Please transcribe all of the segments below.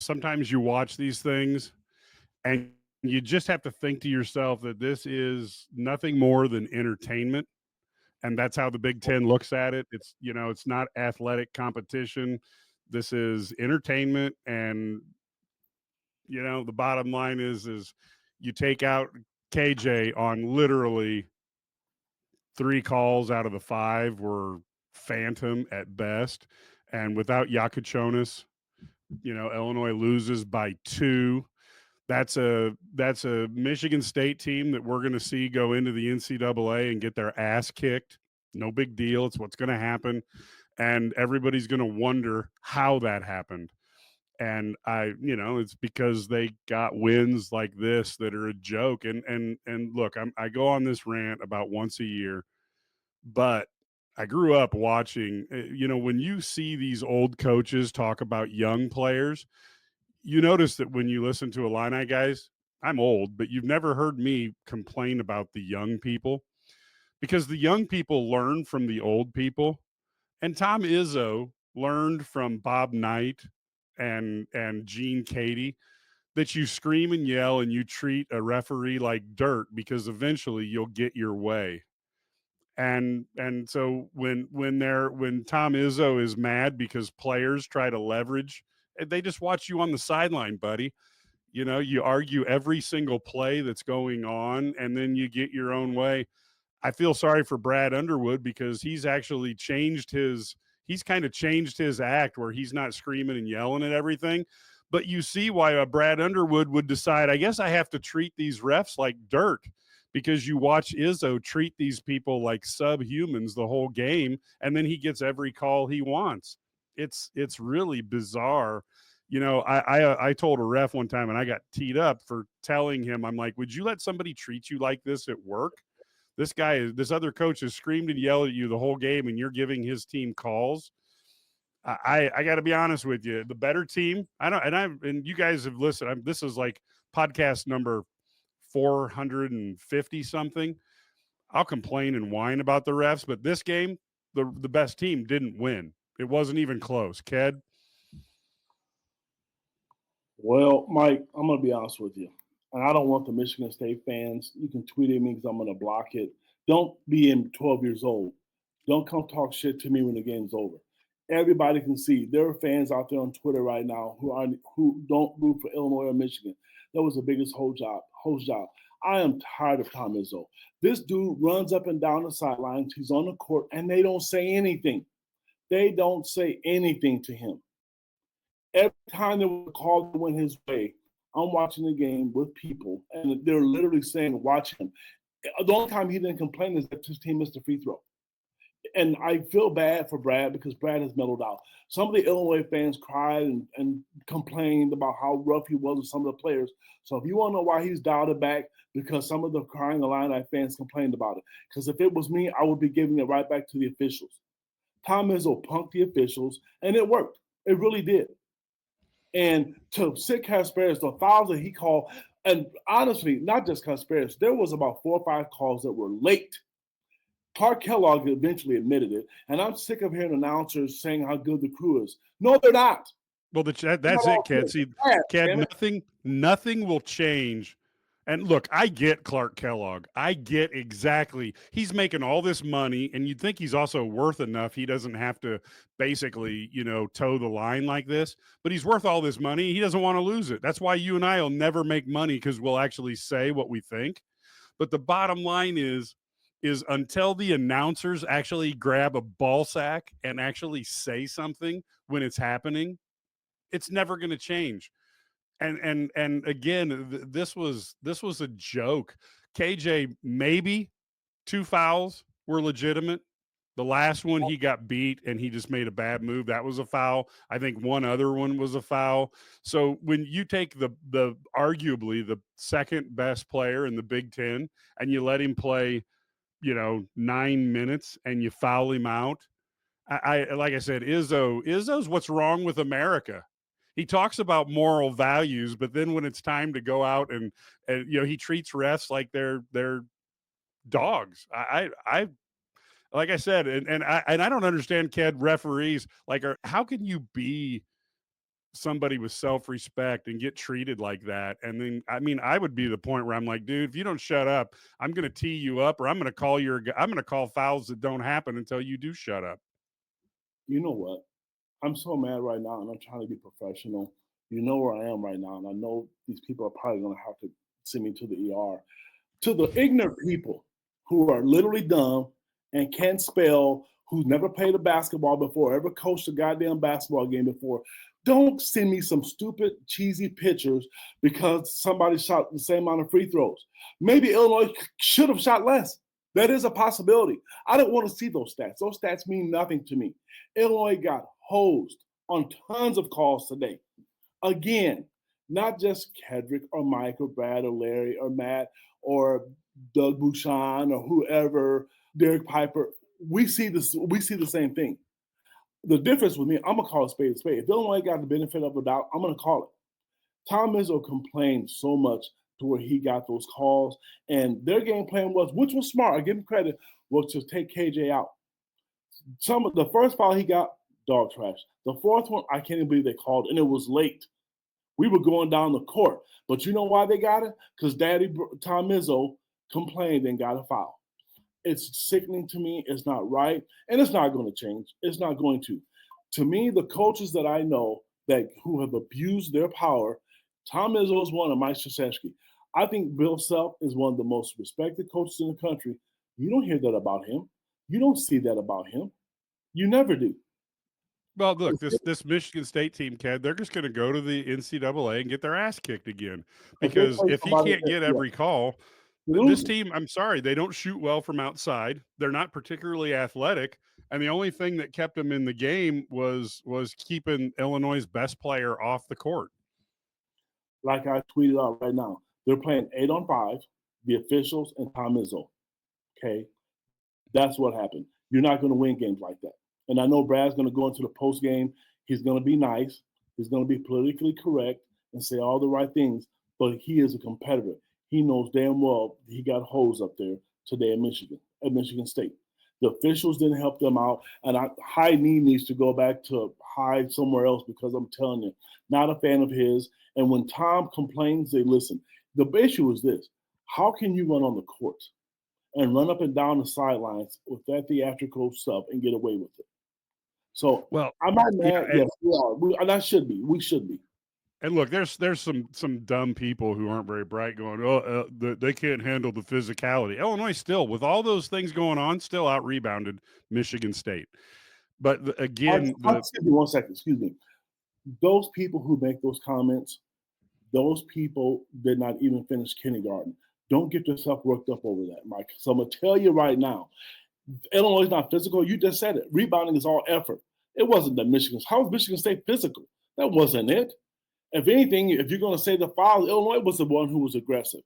sometimes you watch these things and you just have to think to yourself that this is nothing more than entertainment. And that's how the Big Ten looks at it. It's, it's not athletic competition. This is entertainment. And, the bottom line is you take out KJ on literally 3 calls out of the 5 were phantom at best. And without Yakuchonis, Illinois loses by 2. That's a Michigan State team that we're going to see go into the NCAA and get their ass kicked. No big deal. It's what's going to happen, and everybody's going to wonder how that happened. And it's because they got wins like this that are a joke. And look, I go on this rant about once a year, but I grew up watching. When you see these old coaches talk about young players, you notice that when you listen to Illini guys, I'm old, but you've never heard me complain about the young people because the young people learn from the old people. And Tom Izzo learned from Bob Knight and Gene Cady that you scream and yell and you treat a referee like dirt because eventually you'll get your way. And so when Tom Izzo is mad because players try to leverage, they just watch you on the sideline, buddy. You argue every single play that's going on, and then you get your own way. I feel sorry for Brad Underwood because he's kind of changed his act where he's not screaming and yelling at everything. But you see why a Brad Underwood would decide, I guess I have to treat these refs like dirt, because you watch Izzo treat these people like subhumans the whole game, and then he gets every call he wants. It's really bizarre. I told a ref one time, and I got teed up for telling him, I'm like, would you let somebody treat you like this at work? This other coach has screamed and yelled at you the whole game, and you're giving his team calls. I got to be honest with you. The better team, and you guys have listened. This is like podcast number 450 something. I'll complain and whine about the refs, but this game, the best team didn't win. It wasn't even close. Ked? Well, Mike, I'm going to be honest with you. And I don't want the Michigan State fans. You can tweet at me because I'm going to block it. Don't be in 12 years old. Don't come talk shit to me when the game's over. Everybody can see there are fans out there on Twitter right now who don't root for Illinois or Michigan. That was the biggest whole job. I am tired of Tom Izzo. This dude runs up and down the sidelines. He's on the court, and they don't say anything. They don't say anything to him. Every time there was a call that went his way, I'm watching the game with people, and they're literally saying, watch him. The only time he didn't complain is that his team missed a free throw. And I feel bad for Brad because Brad has mellowed out. Some of the Illinois fans cried and complained about how rough he was with some of the players. So if you want to know why he's dialed it back, because some of the crying Illini fans complained about it. Because if it was me, I would be giving it right back to the officials. Tom Izzo punked the officials, and it worked. It really did. And to sit Kasparis, the fouls that he called, and honestly, not just Kasparis, there was about 4 or 5 calls that were late. Clark Kellogg eventually admitted it, and I'm sick of hearing announcers saying how good the crew is. No, they're not. Well, that's it, Ked. See, Ked, nothing will change. And look, I get Clark Kellogg. I get exactly. He's making all this money, and you'd think he's also worth enough. He doesn't have to basically, toe the line like this. But he's worth all this money. He doesn't want to lose it. That's why you and I will never make money, because we'll actually say what we think. But the bottom line is until the announcers actually grab a ball sack and actually say something when it's happening, it's never going to change. And again, this was a joke. KJ, maybe 2 fouls were legitimate. The last one, he got beat and he just made a bad move. That was a foul. I think one other one was a foul. So when you take the arguably the second best player in the Big Ten and you let him play, 9 minutes and you foul him out, I like I said, Izzo's what's wrong with America. He talks about moral values, but then when it's time to go out and he treats refs like they're dogs. I like I said, and I don't understand, Ked, referees. Like, how can you be somebody with self-respect and get treated like that. And then, I mean, I would be the point where I'm like, dude, if you don't shut up, I'm going to tee you up, or I'm going to call fouls that don't happen until you do shut up. You know what? I'm so mad right now, and I'm trying to be professional. You know where I am right now, and I know these people are probably going to have to send me to the ER. To the ignorant people who are literally dumb and can't spell, who's never played a basketball before, ever coached a goddamn basketball game before, don't send me some stupid, cheesy pictures because somebody shot the same amount of free throws. Maybe Illinois should have shot less. That is a possibility. I don't want to see those stats. Those stats mean nothing to me. Illinois got hosed on tons of calls today. Again, not just Kedric or Mike or Brad or Larry or Matt or Doug Bouchon or whoever, Derek Piper. We see this. We see the same thing. The difference with me, I'm gonna call a spade a spade. If Illinois got the benefit of the doubt, I'm gonna call it. Tom Izzo complained so much to where he got those calls, and their game plan was, which was smart, I give him credit, was to take KJ out. Some of the first foul he got, dog trash. The fourth one, I can't even believe they called, and it was late. We were going down the court, but you know why they got it? Because Daddy Tom Izzo complained and got a foul. It's sickening to me. It's not right, and it's not going to change. It's not going to. To me, the coaches that I know that who have abused their power, Tom Izzo is one, and Mike Krzyzewski. I think Bill Self is one of the most respected coaches in the country. You don't hear that about him. You don't see that about him. You never do. Well, look, this Michigan State team, Ked, they're just going to go to the NCAA and get their ass kicked again, because if he can't get every call, this team, I'm sorry, they don't shoot well from outside. They're not particularly athletic, and the only thing that kept them in the game was keeping Illinois' best player off the court. Like I tweeted out right now, they're playing 8-on-5, the officials and Tom Izzo. Okay, that's what happened. You're not going to win games like that. And I know Brad's going to go into the post game. He's going to be nice. He's going to be politically correct and say all the right things. But he is a competitor. He knows damn well he got holes up there today at Michigan State. The officials didn't help them out. And High Knee needs to go back to hide somewhere else, because I'm telling you, not a fan of his. And when Tom complains, they listen. The issue is this. How can you run on the court and run up and down the sidelines with that theatrical stuff and get away with it? So, well, I'm not mad. Yes, we are. And I should be. We should be. And look, there's some dumb people who aren't very bright going, they can't handle the physicality. Illinois still, with all those things going on, still out-rebounded Michigan State. But again, excuse me 1 second. Excuse me. Those people who make those comments, those people did not even finish kindergarten. Don't get yourself worked up over that, Mike. So I'm going to tell you right now, Illinois is not physical. You just said it. Rebounding is all effort. It wasn't the Michigan. How was Michigan State physical? That wasn't it. If anything, if you're going to say the foul, Illinois was the one who was aggressive.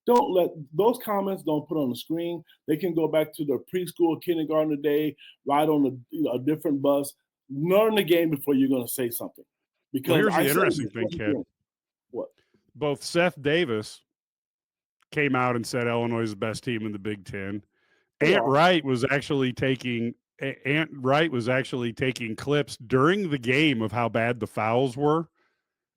Don't let those comments don't put on the screen. They can go back to their preschool, kindergarten day, ride on a different bus, learn the game before you're going to say something. Because here's the interesting thing, Ked. What? Both Seth Davis came out and said Illinois is the best team in the Big Ten. Ant Wright was actually taking clips during the game of how bad the fouls were.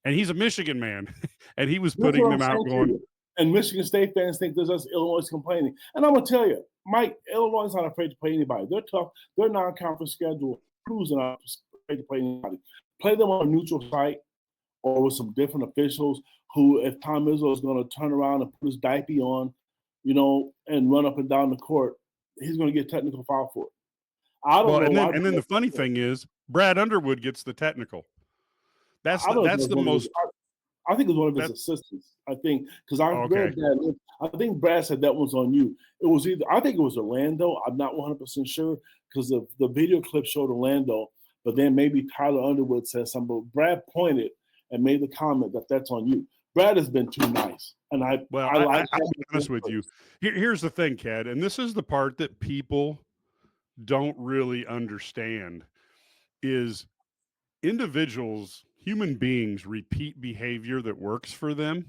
And he's a Michigan man, and he was putting them out going. And Michigan State fans think there's us Illinois complaining. And I'm going to tell you, Mike, Illinois is not afraid to play anybody. They're tough. Their non-conference schedule, who's not afraid to play anybody. Play them on a neutral site or with some different officials who, if Tom Izzo is going to turn around and put his diaper on, and run up and down the court, he's going to get technical foul for it. I don't know. And then the funny thing is, Brad Underwood gets the technical. That's the most. I think it was one of his assistants. I think because I read that. I think Brad said that was on you. It was I think it was Orlando. I'm not 100% sure because the video clip showed Orlando, but then maybe Tyler Underwood said something. But Brad pointed and made the comment that that's on you. Brad has been too nice, and I'll be honest with you. Here's the thing, Ked, and this is the part that people don't really understand is individuals. Human beings repeat behavior that works for them,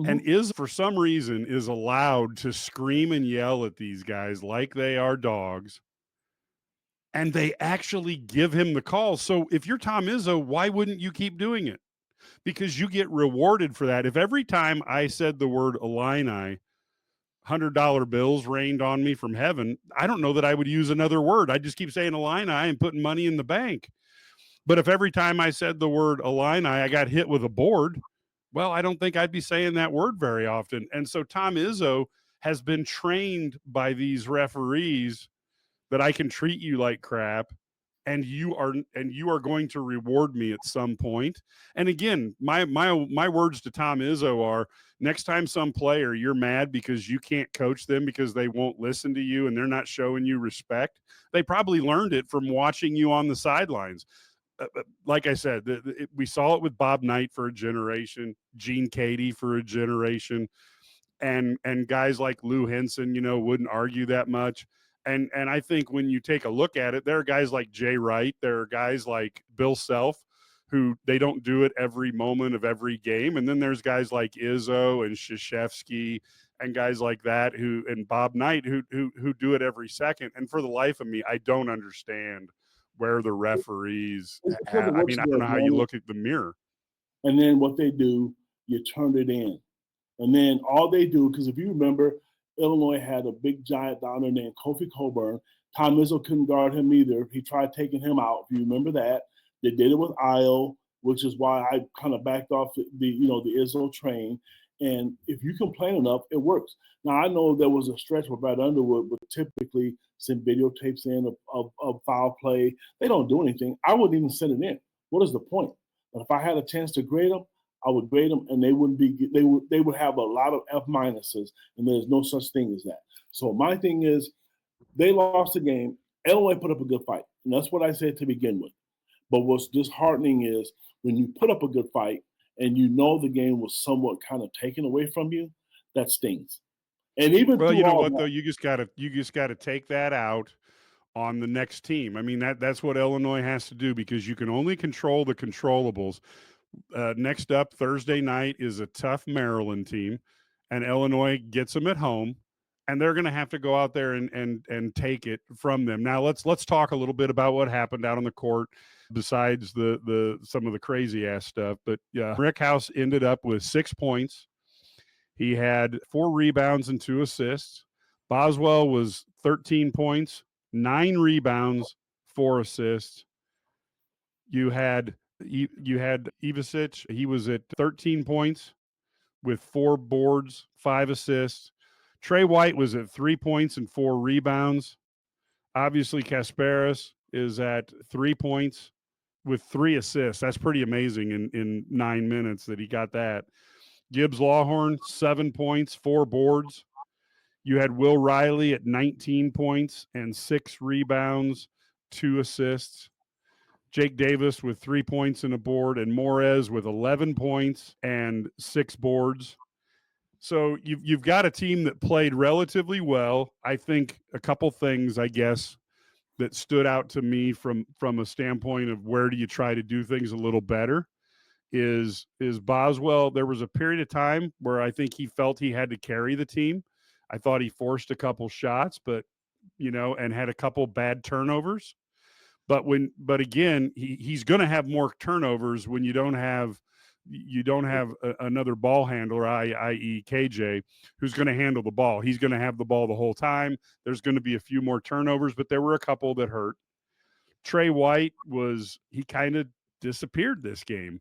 and for some reason is allowed to scream and yell at these guys like they are dogs and they actually give him the call. So if you're Tom Izzo, why wouldn't you keep doing it? Because you get rewarded for that. If every time I said the word Illini, $100 bills rained on me from heaven, I don't know that I would use another word. I'd just keep saying Illini and putting money in the bank. But if every time I said the word Illini, I got hit with a board, well, I don't think I'd be saying that word very often. And so Tom Izzo has been trained by these referees that I can treat you like crap, and you are going to reward me at some point. And again, my words to Tom Izzo are, next time some player you're mad because you can't coach them because they won't listen to you and they're not showing you respect, they probably learned it from watching you on the sidelines. Like I said, we saw it with Bob Knight for a generation, Gene Cady for a generation, and guys like Lou Henson, wouldn't argue that much. And I think when you take a look at it, there are guys like Jay Wright, there are guys like Bill Self, who they don't do it every moment of every game. And then there's guys like Izzo and Krzyzewski and guys like that and Bob Knight who do it every second. And for the life of me, I don't understand where the referees I mean, I don't know how you look at the mirror. And then what they do, you turn it in. And then all they do, because if you remember, Illinois had a big giant down there named Kofi Coburn. Tom Izzo couldn't guard him either. He tried taking him out. If you remember that, they did it with Io, which is why I kind of backed off the Izzo train. And if you complain enough, it works. Now I know there was a stretch where Brad Underwood would typically send videotapes in of foul play. They don't do anything. I wouldn't even send it in. What is the point? But if I had a chance to grade them, I would grade them, and they would have a lot of F minuses, and there's no such thing as that. So my thing is, they lost the game. Illinois put up a good fight, and that's what I said to begin with. But what's disheartening is when you put up a good fight and you know the game was somewhat kind of taken away from you, that stings. And even well, you know what though, you just gotta take that out on the next team. I mean, that's what Illinois has to do, because you can only control the controllables. Next up Thursday night is a tough Maryland team, and Illinois gets them at home, and they're going to have to go out there and take it from them. Now let's talk a little bit about what happened out on the court, besides the some of the crazy ass stuff. But Rick House ended up with 6 points. He had 4 rebounds and 2 assists. Boswell was 13 points, 9 rebounds, 4 assists. You had Ivasic. He was at 13 points with 4 boards, 5 assists. Trey White was at 3 points and 4 rebounds. Obviously, Kasparis is at 3 points with 3 assists. That's pretty amazing in 9 minutes that he got that. Gibbs Lawhorn, 7 points, 4 boards. You had Will Riley at 19 points and 6 rebounds, 2 assists. Jake Davis with 3 points and a board, and Morez with 11 points and 6 boards. So you've got a team that played relatively well. I think a couple things, I guess, that stood out to me from a standpoint of where do you try to do things a little better is Boswell. There was a period of time where I think he felt he had to carry the team. I thought he forced a couple shots, but and had a couple bad turnovers. But again, he's going to have more turnovers when you don't have another ball handler, i.e. KJ, who's going to handle the ball. He's going to have the ball the whole time. There's going to be a few more turnovers, but there were a couple that hurt. Trey White he kind of disappeared this game.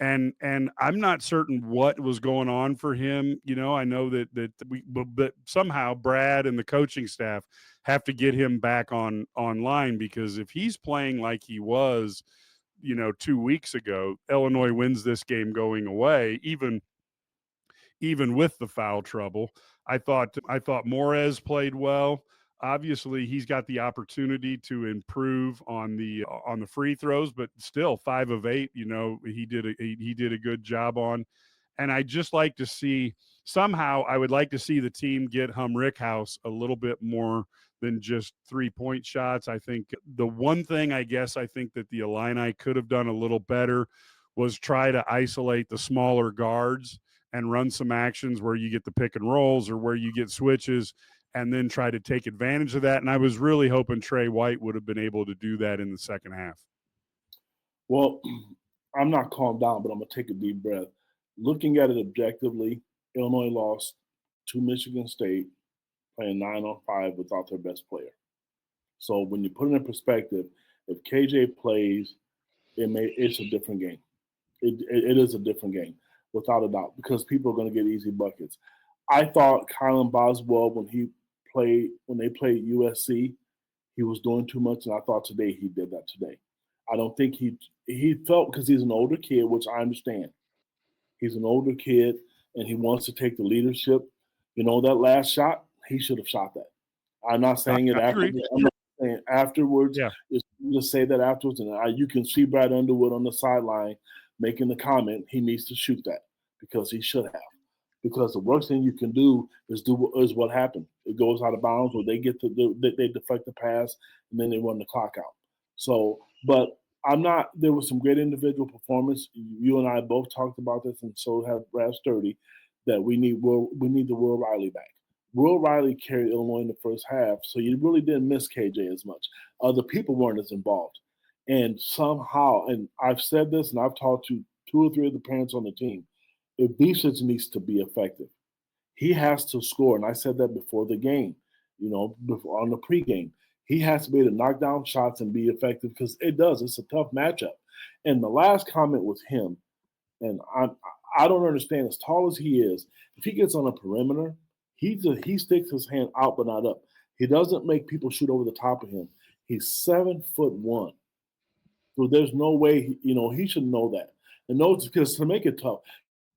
And I'm not certain what was going on for him. I know but somehow Brad and the coaching staff have to get him back online, because if he's playing like he was, 2 weeks ago, Illinois wins this game going away, even with the foul trouble. I thought Morez played well. Obviously, he's got the opportunity to improve on the free throws, but still 5 of 8. He did a good job on. And I just like to see I would like to see the team get Rickhouse a little bit more than just 3-point shots. I think the one thing I think that the Illini could have done a little better was try to isolate the smaller guards and run some actions where you get the pick and rolls or where you get switches and then try to take advantage of that. And I was really hoping Trey White would have been able to do that in the second half. Well, I'm not calmed down, but I'm going to take a deep breath. Looking at it objectively, Illinois lost to Michigan State playing 9-on-5 without their best player. So when you put it in perspective, if KJ plays, it's a different game. It is a different game, without a doubt, because people are going to get easy buckets. I thought Kylan Boswell, when they played USC, he was doing too much, and I thought today he did that today. I don't think he felt, because he's an older kid, which I understand. He's an older kid, and he wants to take the leadership. That last shot, he should have shot that. I'm not saying it afterwards. I'm not saying afterwards. Yeah. Just say that afterwards, and you can see Brad Underwood on the sideline making the comment he needs to shoot that, because he should have. Because the worst thing you can do is what happened. It goes out of bounds, or they deflect the pass, and then they run the clock out. So, but there was some great individual performance. You and I both talked about this, and so have Brad Sturdy, that we need the Will Riley back. Will Riley carried Illinois in the first half, so you really didn't miss KJ as much. Other people weren't as involved. And somehow, and I've said this, and I've talked to 2 or 3 of the parents on the team, if Beasley needs to be effective, he has to score. And I said that before the game, before on the pregame. He has to be able to knock down shots and be effective, because it's a tough matchup. And the last comment was him, and I don't understand, as tall as he is, if he gets on a perimeter, he sticks his hand out but not up. He doesn't make people shoot over the top of him. He's 7'1". So there's no way, he should know that. And those, because to make it tough,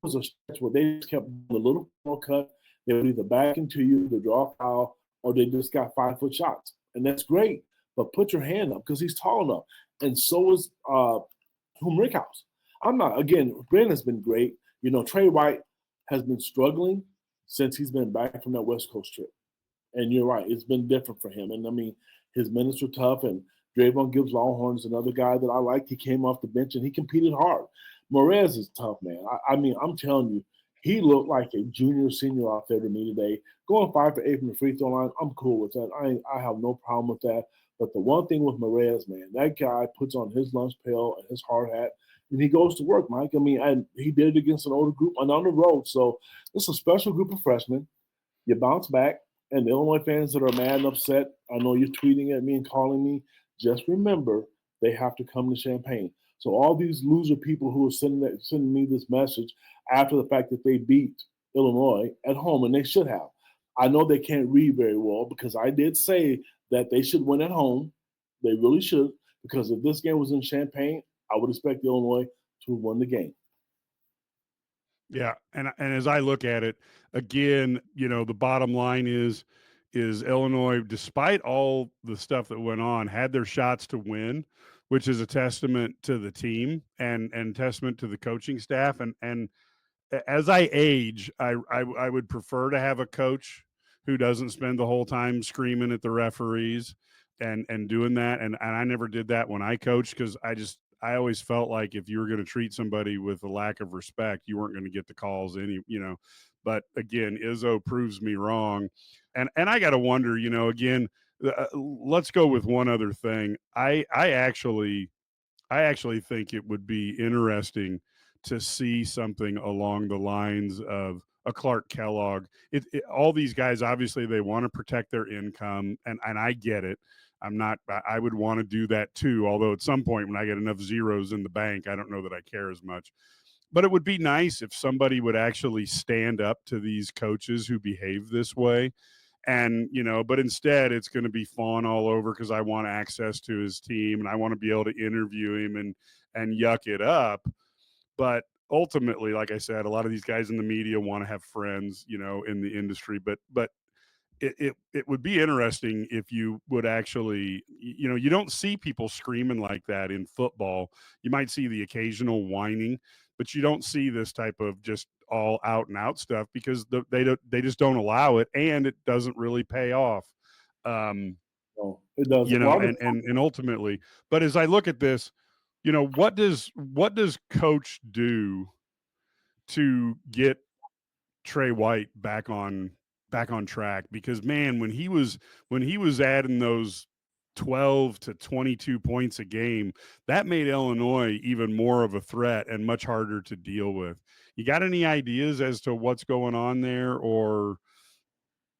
it was a stretch where they just kept a little cut. They would either back into you, to draw a foul, or they just got 5-foot shots. And that's great. But put your hand up, because he's tall enough. And so is Rickhouse. Brandon's been great. Trey White has been struggling since he's been back from that West Coast trip. And you're right, it's been different for him. And I mean, his minutes were tough, and Drayvon Gibbs Longhorn is another guy that I liked. He came off the bench and he competed hard. Morez is tough, man. I'm telling you, he looked like a junior, senior out there to me today. Going 5 for 8 from the free throw line, I'm cool with that. I have no problem with that. But the one thing with Morez, man, that guy puts on his lunch pail and his hard hat, and he goes to work, Mike. He did it against an older group and on the road. So it's a special group of freshmen. You bounce back, and the Illinois fans that are mad and upset, I know you're tweeting at me and calling me. Just remember, they have to come to Champaign. So all these loser people who are sending me this message after the fact that they beat Illinois at home, and they should have. I know they can't read very well, because I did say that they should win at home. They really should, because if this game was in Champaign, I would expect Illinois to have won the game. Yeah, and as I look at it, again, the bottom line is Illinois, despite all the stuff that went on, had their shots to win, which is a testament to the team and testament to the coaching staff. And as I age, I would prefer to have a coach who doesn't spend the whole time screaming at the referees and doing that. And I never did that when I coached, because I always felt like if you were going to treat somebody with a lack of respect, you weren't going to get the calls But again, Izzo proves me wrong. And I got to wonder, again, let's go with one other thing. I actually think it would be interesting to see something along the lines of a Clark Kellogg. All these guys, obviously, they want to protect their income, and I get it. I would want to do that too, although at some point when I get enough zeros in the bank, I don't know that I care as much. But it would be nice if somebody would actually stand up to these coaches who behave this way. And, but instead it's going to be fawn all over because I want access to his team and I want to be able to interview him and yuck it up. But ultimately, like I said, a lot of these guys in the media want to have friends, in the industry, but it would be interesting if you would actually, you don't see people screaming like that in football. You might see the occasional whining, but you don't see this type of just all out and out stuff because they just don't allow it, and it doesn't really pay off. No, it doesn't. And ultimately, but as I look at this, what does coach do to get Trey White back on back on track, because man, when he was adding those 12 to 22 points a game, that made Illinois even more of a threat and much harder to deal with. You got any ideas as to what's going on there, or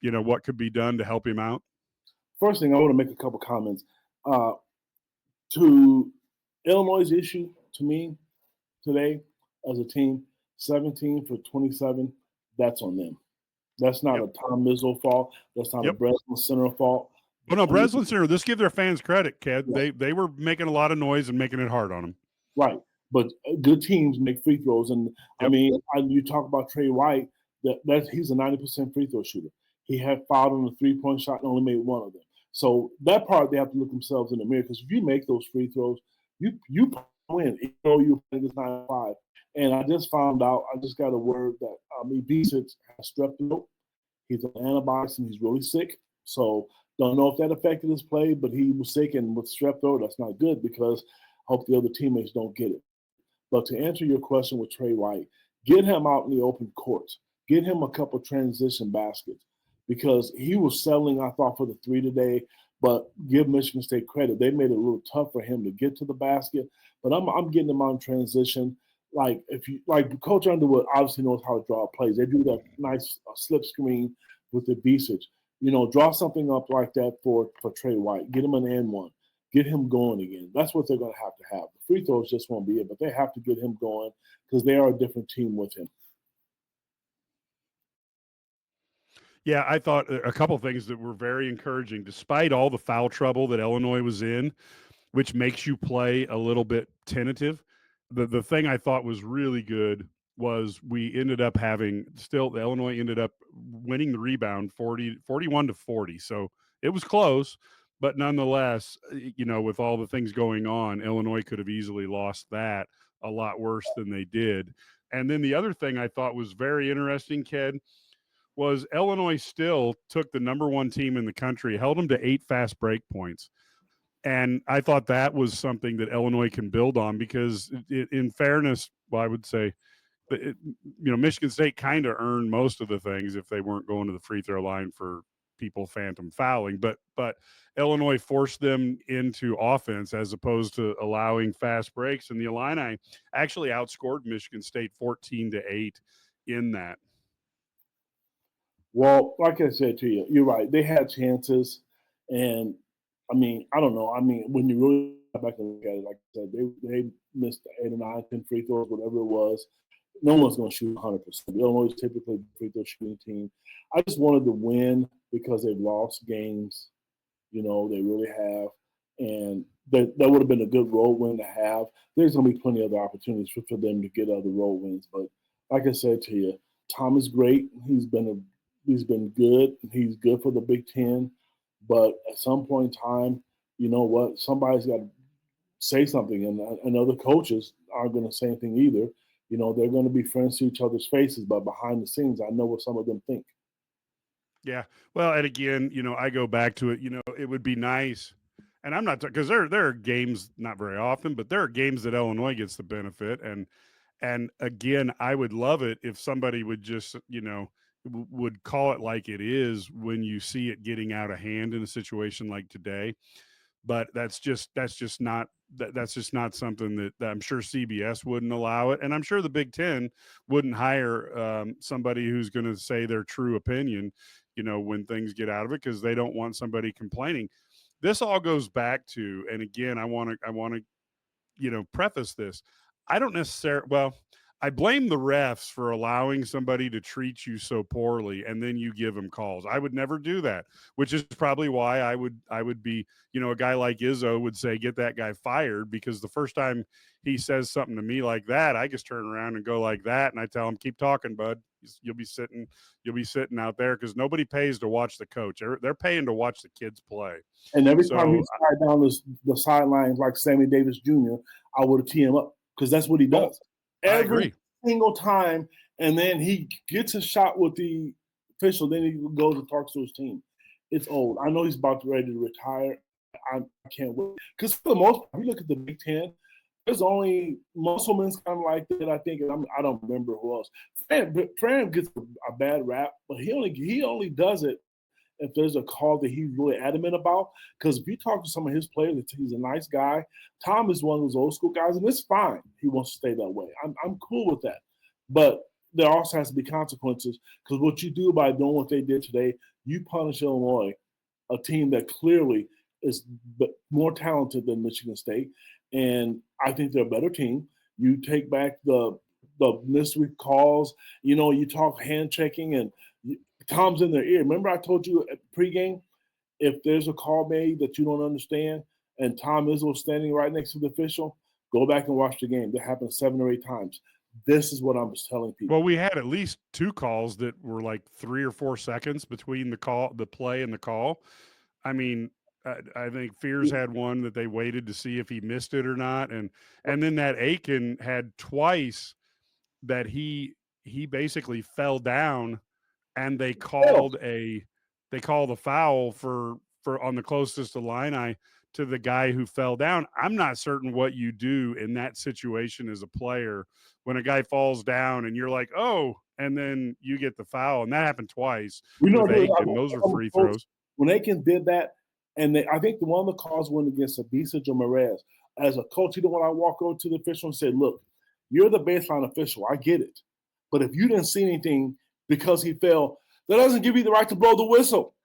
what could be done to help him out? First thing, I want to make a couple comments. To Illinois' issue, to me, today, as a team, 17 for 27, that's on them. That's not Yep. a Tom Izzo fault. That's not a Yep. Breslin Center fault. Oh no, Breslin Center. Let's give their fans credit, Ked. Yeah. They were making a lot of noise and making it hard on them. Right, but good teams make free throws, and Yep. I mean, you talk about Trey White. That he's a 90% free throw shooter. He had fouled on the 3-point shot and only made one of them. So that part, they have to look themselves in the mirror, because if you make those free throws, you win. Even though you're playing this 9-5. And I just found out. I just got a word that Ibisic has strep throat. He's on antibiotics and he's really sick. So don't know if that affected his play, but he was sick, and with strep throat, that's not good, because I hope the other teammates don't get it. But to answer your question with Trey White, get him out in the open courts. Get him a couple transition baskets, because he was settling, I thought, for the three today. But give Michigan State credit. They made it a little tough for him to get to the basket. But I'm getting him on transition. Like Coach Underwood obviously knows how to draw plays. They do that nice slip screen with the Ibisic. Draw something up like that for Trey White. Get him an and one. Get him going again. That's what they're going to have. The free throws just won't be it, but they have to get him going, because they are a different team with him. Yeah, I thought a couple of things that were very encouraging, despite all the foul trouble that Illinois was in, which makes you play a little bit tentative. The thing I thought was really good was we ended up Illinois ended up winning the rebound 41 to 40. So it was close, but nonetheless, with all the things going on, Illinois could have easily lost that a lot worse than they did. And then the other thing I thought was very interesting, Ked, was Illinois still took the number one team in the country, held them to 8 fast break points. And I thought that was something that Illinois can build on, because in fairness, well, I would say, Michigan State kind of earned most of the things if they weren't going to the free throw line for people phantom fouling. But Illinois forced them into offense as opposed to allowing fast breaks. And the Illini actually outscored Michigan State 14-8 in that. Well, like I said to you, you're right. They had chances, and I don't know. When you really go back and look at it, like I said, they missed 8 or 9, 10 free throws, whatever it was. No one's going to shoot 100%. Illinois is typically a free throw shooting team. I just wanted to win because they've lost games. They really have, and that would have been a good road win to have. There's going to be plenty of other opportunities for them to get other road wins. But like I said to you, Tom is great. He's been good. He's good for the Big Ten. But at some point in time, you know what? Somebody's got to say something, and other coaches aren't going to say anything either. They're going to be friends to each other's faces, but behind the scenes, I know what some of them think. Yeah. Well, and again, I go back to it, it would be nice. And I'm not, because there are games, not very often, but there are games that Illinois gets the benefit. And again, I would love it if somebody would just, would call it like it is when you see it getting out of hand in a situation like today. But that's just not something that I'm sure CBS wouldn't allow it, and I'm sure the Big Ten wouldn't hire somebody who's going to say their true opinion, when things get out of it, because they don't want somebody complaining. This all goes back to, and again, I want to preface this. I don't necessarily, well, I blame the refs for allowing somebody to treat you so poorly and then you give them calls. I would never do that, which is probably why I would be, a guy like Izzo would say, get that guy fired, because the first time he says something to me like that, I just turn around and go like that. And I tell him, keep talking, bud. You'll be sitting out there, because nobody pays to watch the coach. They're paying to watch the kids play. And every time he slide down the sidelines like Sammy Davis Jr., I would have teed him up, because that's what he does. Every single time, and then he gets a shot with the official, then he goes and talks to his team. It's old. I know he's about ready to retire. I can't wait. Because for the most part, if you look at the Big Ten, There's only Musselman's kind of like that, I think. And I don't remember who else. Fran gets a bad rap, but he only does it if there's a call that he's really adamant about. Because if you talk to some of his players, he's a nice guy. Tom is one of those old school guys, and it's fine. He wants to stay that way. I'm cool with that. But there also has to be consequences, because what you do by doing what they did today, you punish Illinois, a team that clearly is more talented than Michigan State, and I think they're a better team. You take back the mystery calls. You talk hand checking, and Tom's in their ear. Remember I told you at pregame, if there's a call made that you don't understand and Tom Izzo's standing right next to the official, go back and watch the game. That happened 7 or 8 times. This is what I'm telling people. Well, we had at least 2 calls that were like 3 or 4 seconds between the play and the call. I mean, I think Fears had one that they waited to see if he missed it or not, and then that Aiken had twice that he basically fell down, and they called a foul for on the closest Illini to the guy who fell down. I'm not certain what you do in that situation as a player when a guy falls down and you're like, oh, and then you get the foul, and that happened twice with Aiken. Those are free throws. When Aiken did that, and I think one of the calls went against Abisa Ramirez. As a coach, when I walk over to the official and say, look, you're the baseline official. I get it. But if you didn't see anything because he fell, that doesn't give you the right to blow the whistle.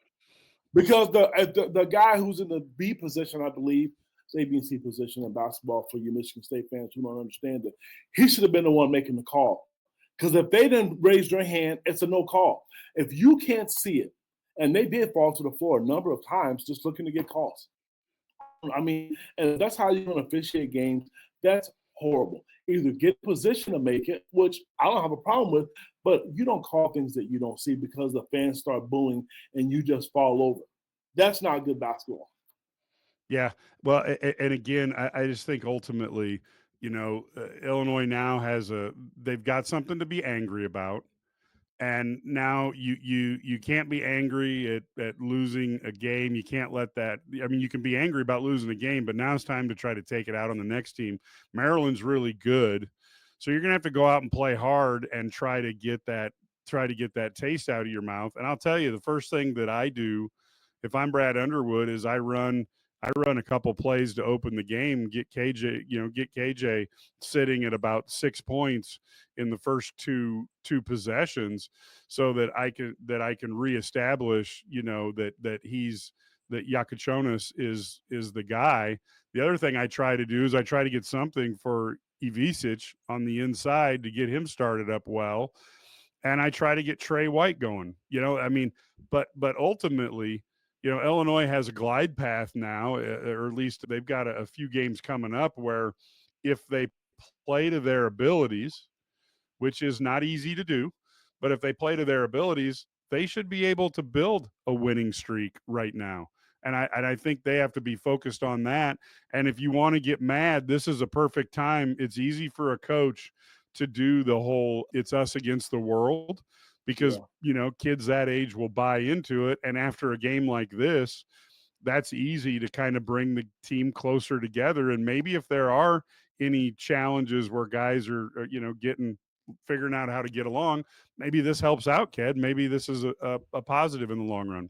Because the guy who's in the B position, I believe, it's A, B, and C position in basketball for you Michigan State fans who don't understand it, he should have been the one making the call. Because if they didn't raise their hand, it's a no call. If you can't see it, and they did fall to the floor a number of times just looking to get calls. I mean, and that's how you're going to officiate games. That's horrible. Either get position to make it, which I don't have a problem with, but you don't call things that you don't see because the fans start booing and you just fall over. That's not good basketball. Yeah. Well, and again, I just think ultimately, Illinois now they've got something to be angry about. And now you can't be angry at losing a game. You can't let that. I mean, you can be angry about losing a game, but now it's time to try to take it out on the next team. Maryland's really good, so you're gonna have to go out and play hard and try to get that taste out of your mouth. And I'll tell you, the first thing that I do if I'm Brad Underwood is I run a couple plays to open the game, get KJ sitting at about 6 points in the first two possessions, so that I can reestablish, that Yakuchonis is the guy. The other thing I try to do is I try to get something for Ivisic on the inside to get him started up well, and I try to get Trey White going. But ultimately, Illinois has a glide path now, or at least they've got a few games coming up where if they play to their abilities, which is not easy to do, but if they play to their abilities, they should be able to build a winning streak right now. And I think they have to be focused on that. And if you want to get mad, this is a perfect time. It's easy for a coach to do the whole "it's us against the world," because kids that age will buy into it, and after a game like this, that's easy to kind of bring the team closer together. And maybe if there are any challenges where guys are figuring out how to get along, maybe this helps out, Ked. Maybe this is a positive in the long run.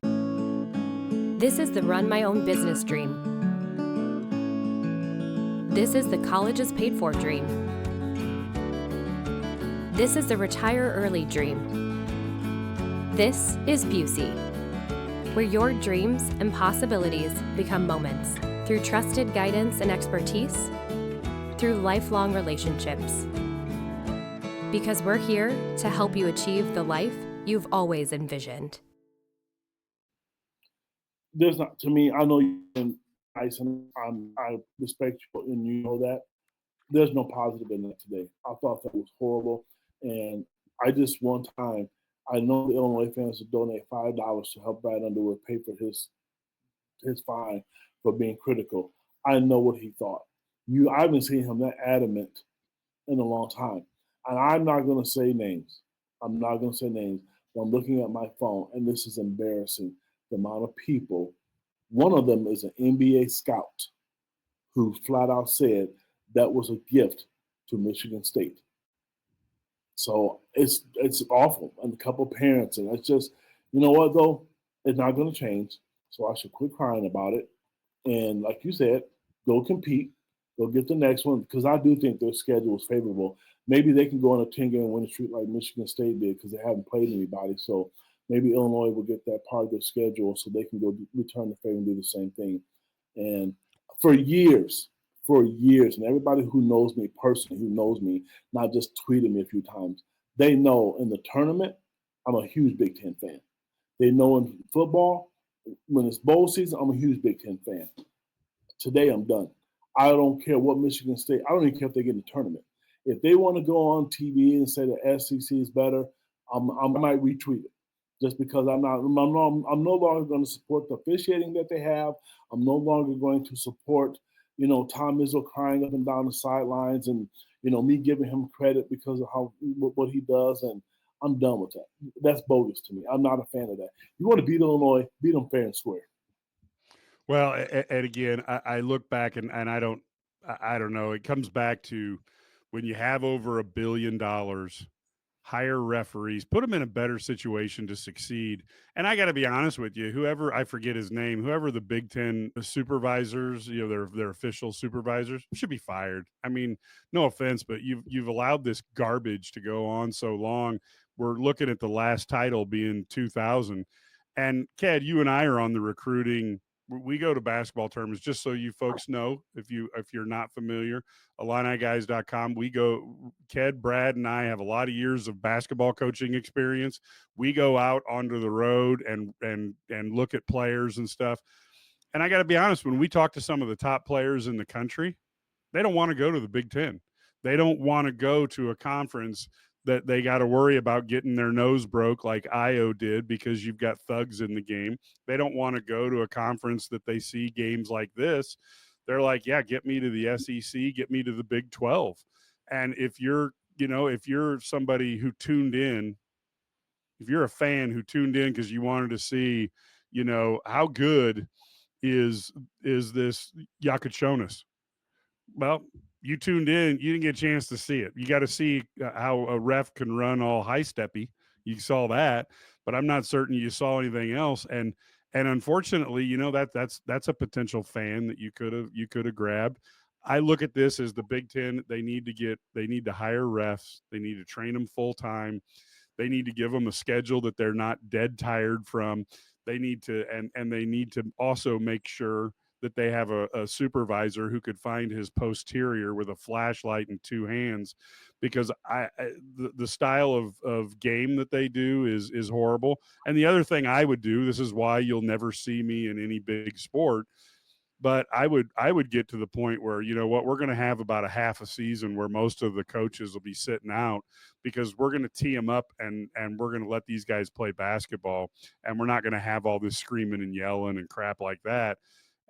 This is the run my own business dream. This is the colleges paid for dream. This is the retire early dream. This is Busey, where your dreams and possibilities become moments through trusted guidance and expertise, through lifelong relationships. Because we're here to help you achieve the life you've always envisioned. There's not, to me, I know you've been nice and I respect you and you know that. There's no positive in that today. I thought that was horrible. And I just one time, I know the Illinois fans will donate $5 to help Brad Underwood pay for his fine for being critical. I know what he thought. I haven't seen him that adamant in a long time. And I'm not going to say names. But I'm looking at my phone, and this is embarrassing. The amount of people. One of them is an NBA scout who flat out said that was a gift to Michigan State. So it's awful. And a couple parents, and it's just, you know what, though? It's not going to change. So I should quit crying about it. And like you said, go compete, go get the next one, because I do think their schedule is favorable. Maybe they can go on a 10-game winning streak like Michigan State did because they haven't played anybody. So maybe Illinois will get that part of their schedule so they can go return the favor and do the same thing. And for years, and everybody who knows me personally, who knows me, not just tweeted me a few times, they know in the tournament, I'm a huge Big Ten fan. They know in football, when it's bowl season, I'm a huge Big Ten fan. Today, I'm done. I don't care what Michigan State, I don't even care if they get in the tournament. If they want to go on TV and say the SEC is better, I might retweet it. Just because I'm no longer going to support the officiating that they have. I'm no longer going to support, Tom Izzo crying up and down the sidelines and, me giving him credit because of what he does. And I'm done with that. That's bogus to me. I'm not a fan of that. You want to beat Illinois, beat them fair and square. Well, and again, I look back and I don't know. It comes back to when you have over $1 billion, hire referees, put them in a better situation to succeed. And I got to be honest with you, whoever, I forget his name, whoever the Big Ten supervisors, their official supervisors should be fired. I mean, no offense, but you've allowed this garbage to go on so long. We're looking at the last title being 2000. And Ked, you and I are on the recruiting. We go to basketball tournaments, just so you folks know, if you're not familiar, IlliniGuys.com. We go, Ked, Brad, and I have a lot of years of basketball coaching experience. We go out onto the road and look at players and stuff. And I got to be honest, when we talk to some of the top players in the country, they don't want to go to the Big Ten. They don't want to go to a conference that they got to worry about getting their nose broke like Io did because you've got thugs in the game. They don't want to go to a conference that they see games like this. They're like, yeah, get me to the SEC, get me to the Big 12. And if you're somebody who tuned in, if you're a fan who tuned in because you wanted to see, how good is this Yakuchonis? Well, you tuned in, you didn't get a chance to see it. You got to see how a ref can run all high steppy. You saw that, but I'm not certain you saw anything else. And unfortunately, that's a potential fan that you could have grabbed. I look at this as the Big Ten. They need to hire refs. They need to train them full time. They need to give them a schedule that they're not dead tired from. They need to, and they need to also make sure that they have a supervisor who could find his posterior with a flashlight and two hands, because the style of game that they do is horrible. And the other thing I would do, this is why you'll never see me in any big sport, but I would get to the point where, we're going to have about a half a season where most of the coaches will be sitting out because we're going to tee them up and we're going to let these guys play basketball, and we're not going to have all this screaming and yelling and crap like that.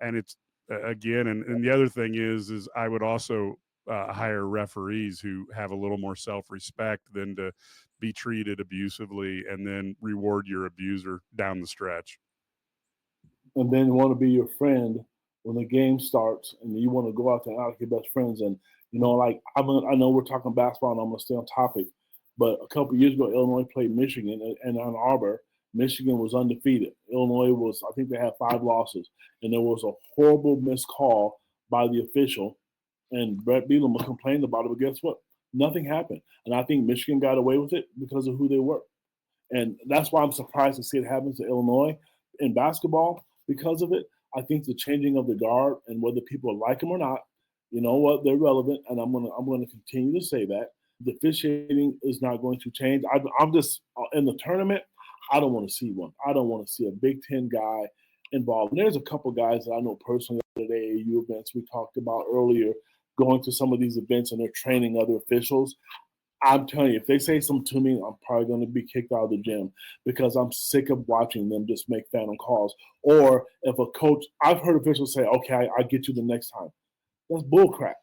And it's again, and the other thing is I would also hire referees who have a little more self-respect than to be treated abusively and then reward your abuser down the stretch. And then want to be your friend when the game starts, and you want to go out there and act like your best friends. And I know we're talking basketball, and I'm gonna stay on topic, but a couple of years ago, Illinois played Michigan and Ann Arbor. Michigan was undefeated. Illinois I think they had 5 losses. And there was a horrible missed call by the official. And Brett Bielema complained about it. But guess what? Nothing happened. And I think Michigan got away with it because of who they were. And that's why I'm surprised to see it happen to Illinois in basketball because of it. I think the changing of the guard, and whether people like them or not, you know what, they're relevant. And I'm gonna continue to say that. The officiating is not going to change. I'm just in the tournament. I don't want to see one. I don't want to see a Big Ten guy involved. And there's a couple guys that I know personally at the AAU events we talked about earlier, going to some of these events and they're training other officials. I'm telling you, if they say something to me, I'm probably going to be kicked out of the gym because I'm sick of watching them just make phantom calls. Or if a coach, I've heard officials say, okay, I'll get you the next time. That's bullcrap.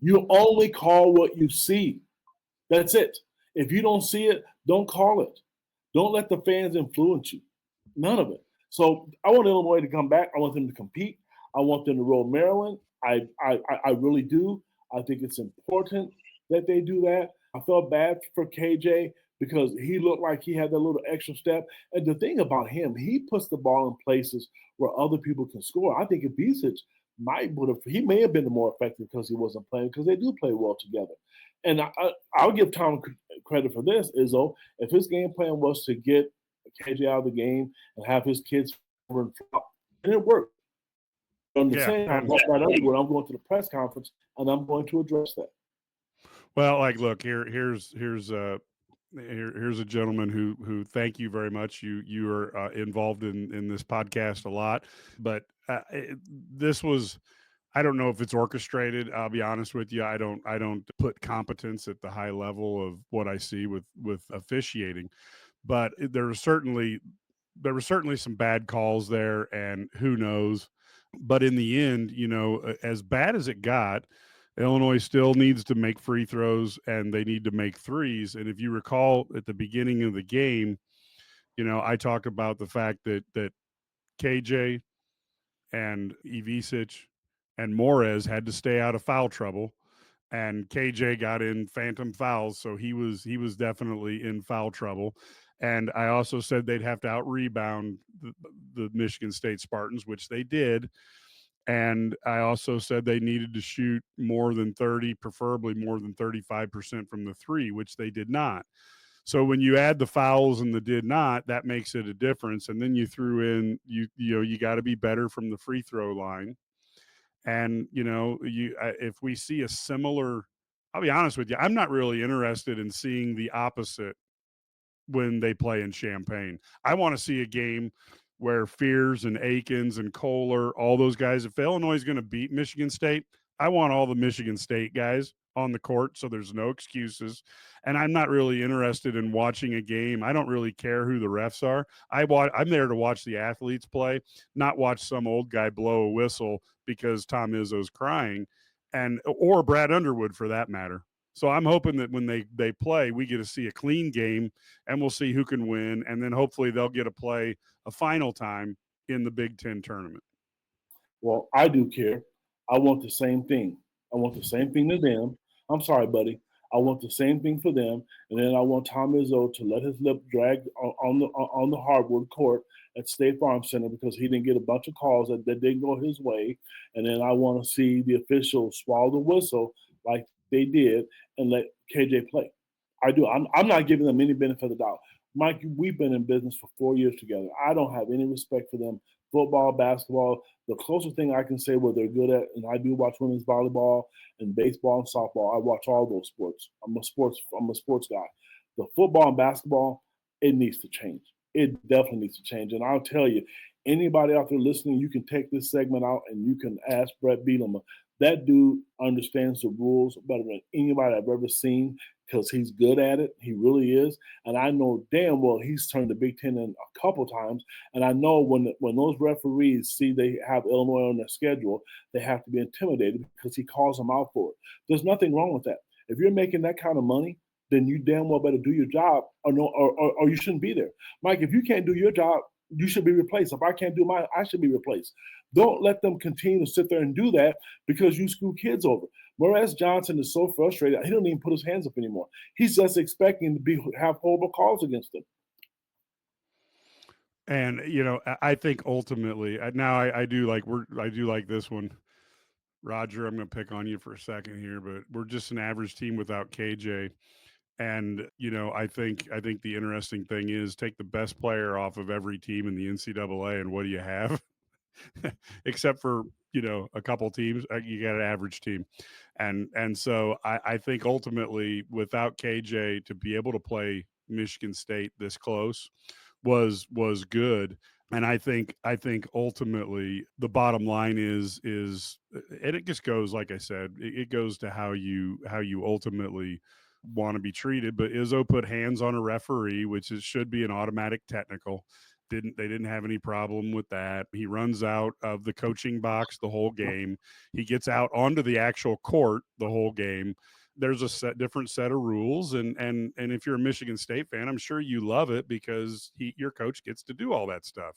You only call what you see. That's it. If you don't see it, don't call it. Don't let the fans influence you. None of it. So I want Illinois to come back. I want them to compete. I want them to roll Maryland. I really do. I think it's important that they do that. I felt bad for KJ because he looked like he had that little extra step. And the thing about him, he puts the ball in places where other people can score. I think if Bisic he may have been more effective because he wasn't playing, because they do play well together. And I'll give Tom credit for this, Izzo. If his game plan was to get KJ out of the game and have his kids and flop, and it worked. On the same time, I'm going to the press conference and I'm going to address that. Well, like, look, here's a gentleman who thank you very much. You are involved in this podcast a lot, but this was, I don't know if it's orchestrated. I'll be honest with you. I don't put competence at the high level of what I see with officiating, but there were certainly some bad calls there, and who knows. But in the end, as bad as it got, Illinois still needs to make free throws, and they need to make threes. And if you recall at the beginning of the game, I talked about the fact that KJ and Ivisic and Morez had to stay out of foul trouble, and KJ got in phantom fouls, so he was definitely in foul trouble. And I also said they'd have to out rebound the Michigan State Spartans, which they did. And I also said they needed to shoot more than 30, preferably more than 35% from the three, which they did not. So when you add the fouls and the did not, that makes it a difference. And then you threw in, you got to be better from the free throw line. And, if we see a similar, I'll be honest with you, I'm not really interested in seeing the opposite when they play in Champaign. I want to see a game where Fears and Akins and Kohler, all those guys, if Illinois is going to beat Michigan State, I want all the Michigan State guys on the court, so there's no excuses. And I'm not really interested in watching a game. I don't really care who the refs are. I'm there to watch the athletes play, not watch some old guy blow a whistle because Tom Izzo's crying, or Brad Underwood for that matter. So I'm hoping that when they play, we get to see a clean game, and we'll see who can win, and then hopefully they'll get to play a final time in the Big Ten tournament. Well, I do care. I want the same thing. I want the same thing to them. I'm sorry, buddy. I want the same thing for them, and then I want Tom Izzo to let his lip drag on the hardwood court at State Farm Center because he didn't get a bunch of calls that didn't go his way, and then I want to see the officials swallow the whistle like they did and let KJ play. I do. I'm not giving them any benefit of the doubt. Mike, we've been in business for 4 years together. I don't have any respect for them. Football, basketball, the closest thing I can say what they're good at, and I do watch women's volleyball and baseball and softball. I watch all those sports. I'm a sports guy. The football and basketball, it needs to change. It definitely needs to change. And I'll tell you, anybody out there listening, you can take this segment out and you can ask Brett Bielema. That dude understands the rules better than anybody I've ever seen because he's good at it. He really is. And I know damn well he's turned the Big Ten in a couple times. And I know when those referees see they have Illinois on their schedule, they have to be intimidated because he calls them out for it. There's nothing wrong with that. If you're making that kind of money, then you damn well better do your job or you shouldn't be there. Mike, if you can't do your job, you should be replaced. If I can't do mine, I should be replaced. Don't let them continue to sit there and do that because you screw kids over. Morez Johnson is so frustrated, he don't even put his hands up anymore. He's just expecting to have horrible calls against him. And, I think ultimately, now I do like this one. Roger, I'm going to pick on you for a second here, but we're just an average team without KJ. And, I think the interesting thing is take the best player off of every team in the NCAA, and what do you have? Except for, a couple teams, you got an average team. And so I think ultimately without KJ to be able to play Michigan State this close was good. And I think ultimately the bottom line is, and it just goes, like I said, it goes to how you ultimately want to be treated. But Izzo put hands on a referee, which should be an automatic technical. They didn't have any problem with that. He runs out of the coaching box the whole game. He gets out onto the actual court the whole game. There's a different set of rules, and if you're a Michigan State fan, I'm sure you love it because your coach gets to do all that stuff.